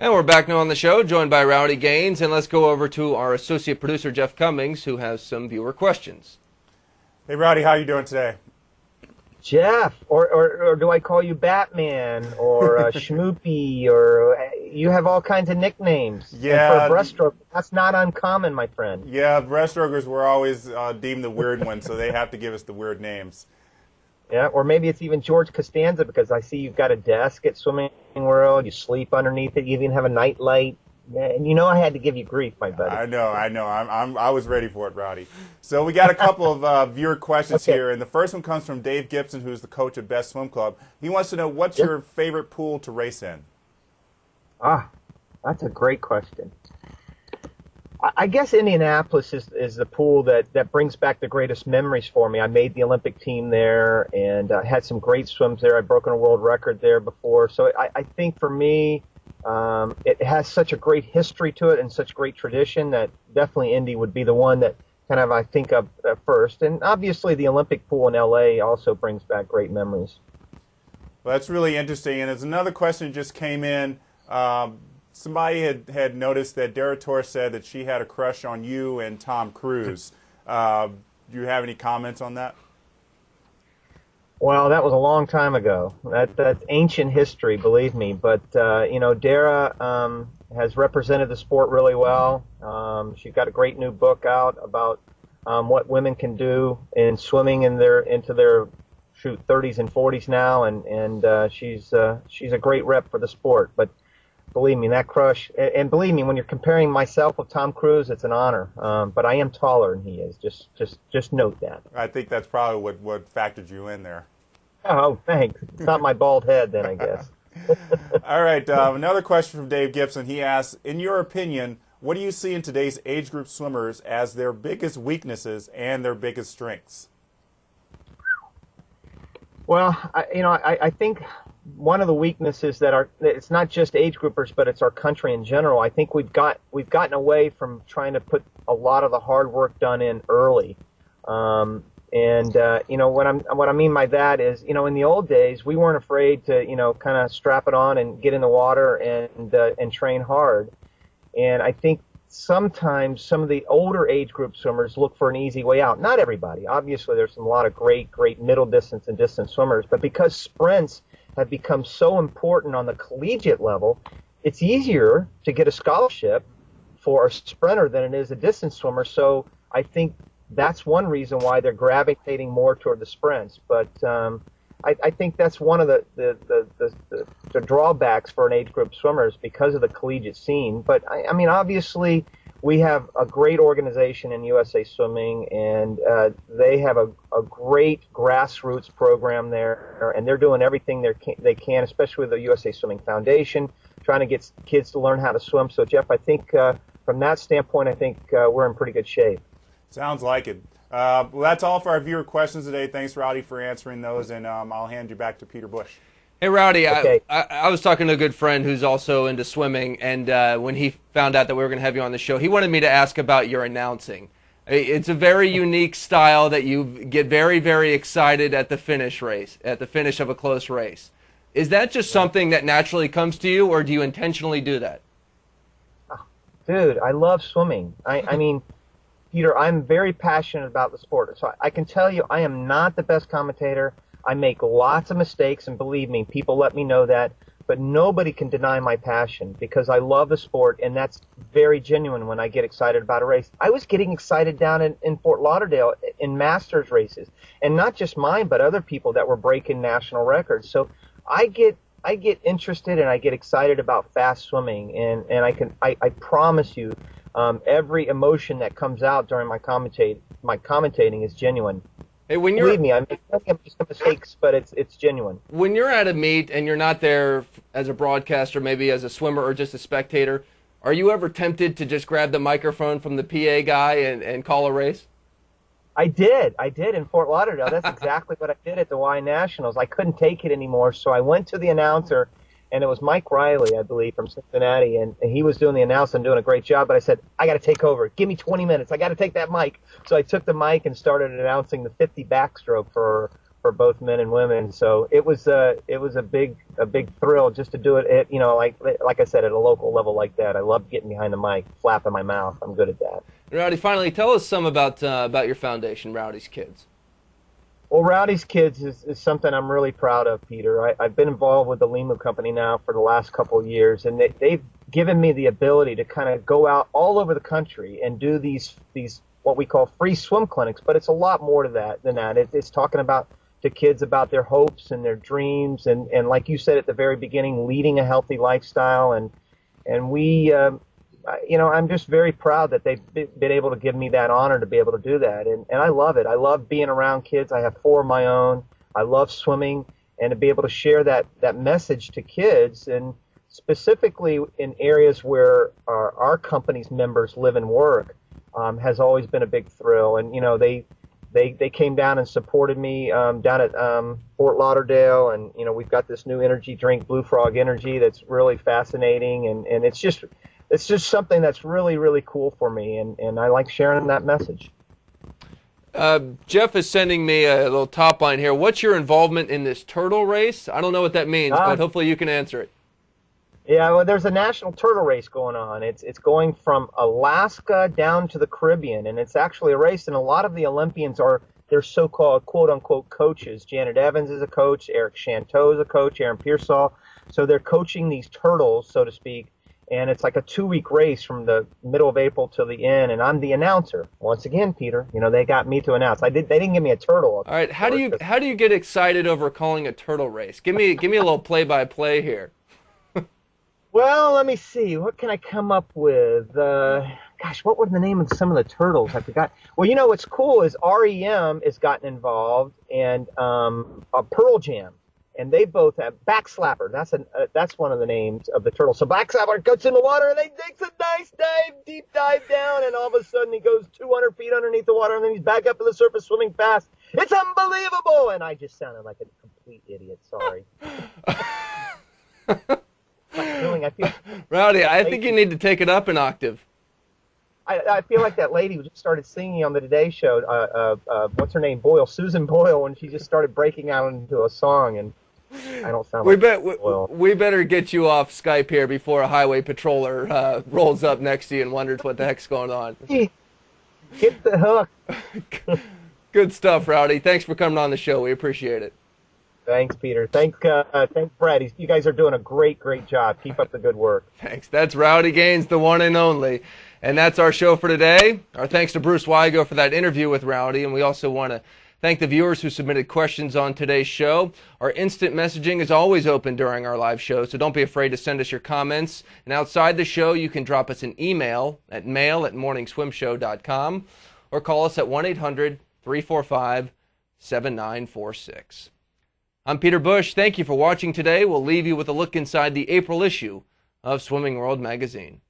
And we're back now on the show, joined by Rowdy Gaines, and let's go over to our associate producer, Jeff Cummings, who has some viewer questions. Hey, Rowdy, how you doing today? Jeff, or do I call you Batman, or Schmoopy, or you have all kinds of nicknames. Yeah. And for a breaststroke, that's not uncommon, my friend. Yeah, breaststrokers were always deemed the weird ones, so they have to give us the weird names. Yeah, or maybe it's even George Costanza, because I see you've got a desk at Swimming World, you sleep underneath it, you even have a night light. Yeah, and you know I had to give you grief, my buddy. I know. I was ready for it, Rowdy. So we got a couple of viewer questions here, and the first one comes from Dave Gibson, who's the coach at Best Swim Club. He wants to know, what's your favorite pool to race in? Ah, that's a great question. I guess Indianapolis is the pool that brings back the greatest memories for me. I made the Olympic team there and had some great swims there. I'd broken a world record there before. So I think for me, it has such a great history to it and such great tradition that definitely Indy would be the one that kind of I think of first. And obviously the Olympic pool in LA also brings back great memories. Well, that's really interesting. And there's another question that just came in. Somebody had noticed that Dara Torres said that she had a crush on you and Tom Cruise. Do you have any comments on that? Well, that was a long time ago. That's ancient history, believe me. But you know, Dara has represented the sport really well. She's got a great new book out about what women can do in swimming into their 30s and 40s now, and she's a great rep for the sport. But believe me, that crush, and believe me, when you're comparing myself with Tom Cruise, it's an honor. But I am taller than he is. Just note that. I think that's probably what factored you in there. Oh, thanks. It's not my bald head then, I guess. All right, another question from Dave Gibson. He asks, in your opinion, what do you see in today's age group swimmers as their biggest weaknesses and their biggest strengths? Well, I think one of the weaknesses it's not just age groupers, but it's our country in general. I think we've gotten away from trying to put a lot of the hard work done in early. You know, what I mean by that is, you know, in the old days, we weren't afraid to, you know, kind of strap it on and get in the water and train hard. And I think sometimes some of the older age group swimmers look for an easy way out. Not everybody. Obviously, there's a lot of great middle distance and distance swimmers. But because sprints have become so important on the collegiate level, it's easier to get a scholarship for a sprinter than it is a distance swimmer. So I think that's one reason why they're gravitating more toward the sprints. But I think that's one of the drawbacks for an age group swimmer is because of the collegiate scene. But I mean, obviously, we have a great organization in USA Swimming, and they have a great grassroots program there, and they're doing everything they can, especially with the USA Swimming Foundation, trying to get kids to learn how to swim. So, Jeff, I think from that standpoint, I think we're in pretty good shape. Sounds like it. Well, that's all for our viewer questions today. Thanks, Rowdy, for answering those, and I'll hand you back to Peter Bush. Hey, Rowdy, okay. I was talking to a good friend who's also into swimming, and when he found out that we were going to have you on the show, he wanted me to ask about your announcing. It's a very unique style that you get very, very excited at the finish of a close race. Is that just something that naturally comes to you, or do you intentionally do that? Oh, dude, I love swimming. I mean, Peter, I'm very passionate about the sport. So I can tell you I am not the best commentator. I make lots of mistakes, and believe me, people let me know that. But nobody can deny my passion because I love the sport, and that's very genuine when I get excited about a race. I was getting excited down in Fort Lauderdale in Masters races, and not just mine, but other people that were breaking national records. So I get interested and I get excited about fast swimming, and I promise you, every emotion that comes out during my commentating is genuine. Hey, believe me, I make some mistakes, but it's genuine. When you're at a meet and you're not there as a broadcaster, maybe as a swimmer or just a spectator, are you ever tempted to just grab the microphone from the PA guy and call a race? I did in Fort Lauderdale. That's exactly what I did at the Y Nationals. I couldn't take it anymore, so I went to the announcer, and it was Mike Riley, I believe, from Cincinnati, and he was doing the announcing, doing a great job, but I said, I got to take over. Give me 20 minutes. I got to take that mic. So I took the mic and started announcing the 50 backstroke for for both men and women. So it was a big thrill just to do it at, like I said, at a local level like that. I love getting behind the mic, flapping my mouth. I'm good at that. Rowdy, finally, tell us some about your foundation, Rowdy's Kids. Well, Rowdy's Kids is something I'm really proud of, Peter. I've been involved with the Limu Company now for the last couple of years, and they've given me the ability to kind of go out all over the country and do these what we call free swim clinics, but it's a lot more to that than that. It's talking to kids about their hopes and their dreams, and like you said at the very beginning, leading a healthy lifestyle, and we I'm just very proud that they've been able to give me that honor to be able to do that. And I love it. I love being around kids. I have 4 of my own. I love swimming, and to be able to share that message to kids, and specifically in areas where our company's members live and work, has always been a big thrill. And, they came down and supported me down at Fort Lauderdale, and, we've got this new energy drink, Blue Frog Energy, that's really fascinating, and it's just something that's really, really cool for me, and I like sharing that message. Jeff is sending me a little top line here. What's your involvement in this turtle race? I don't know what that means, but hopefully you can answer it. Yeah, well, there's a national turtle race going on. It's going from Alaska down to the Caribbean, and it's actually a race, and a lot of the Olympians are their so-called quote-unquote coaches. Janet Evans is a coach, Eric Chanteau is a coach, Aaron Pearsall. So they're coaching these turtles, so to speak, and it's like a 2-week race from the middle of April to the end, and I'm the announcer. Once again, Peter, they got me to announce. They didn't give me a turtle. All right, how do you get excited over calling a turtle race? Give me a little play-by-play here. Well, let me see. What can I come up with? Gosh, what were the name of some of the turtles? I forgot. Well, what's cool is REM has gotten involved, and Pearl Jam. And they both have Backslapper. That's one of the names of the turtle. So Backslapper gets in the water and he takes a nice deep dive down, and all of a sudden he goes 200 feet underneath the water, and then he's back up to the surface swimming fast. It's unbelievable! And I just sounded like a complete idiot. Sorry. Rowdy, I think you need to take it up an octave. I feel like that lady who just started singing on the Today Show. What's her name? Susan Boyle, when she just started breaking out into a song, and I don't sound we better get you off Skype here before a highway patroller rolls up next to you and wonders what the heck's going on. Get the hook. Good stuff, Rowdy. Thanks for coming on the show. We appreciate it. Thanks, Peter. Thanks, Brad. You guys are doing a great job. Keep up the good work. Thanks. That's Rowdy Gaines, the one and only. And that's our show for today. Our thanks to Bruce Weigo for that interview with Rowdy, and we also want to thank the viewers who submitted questions on today's show. Our instant messaging is always open during our live show, so don't be afraid to send us your comments. And outside the show, you can drop us an email at mail@morningswimshow.com or call us at 1-800-345-7946. I'm Peter Bush. Thank you for watching today. We'll leave you with a look inside the April issue of Swimming World magazine.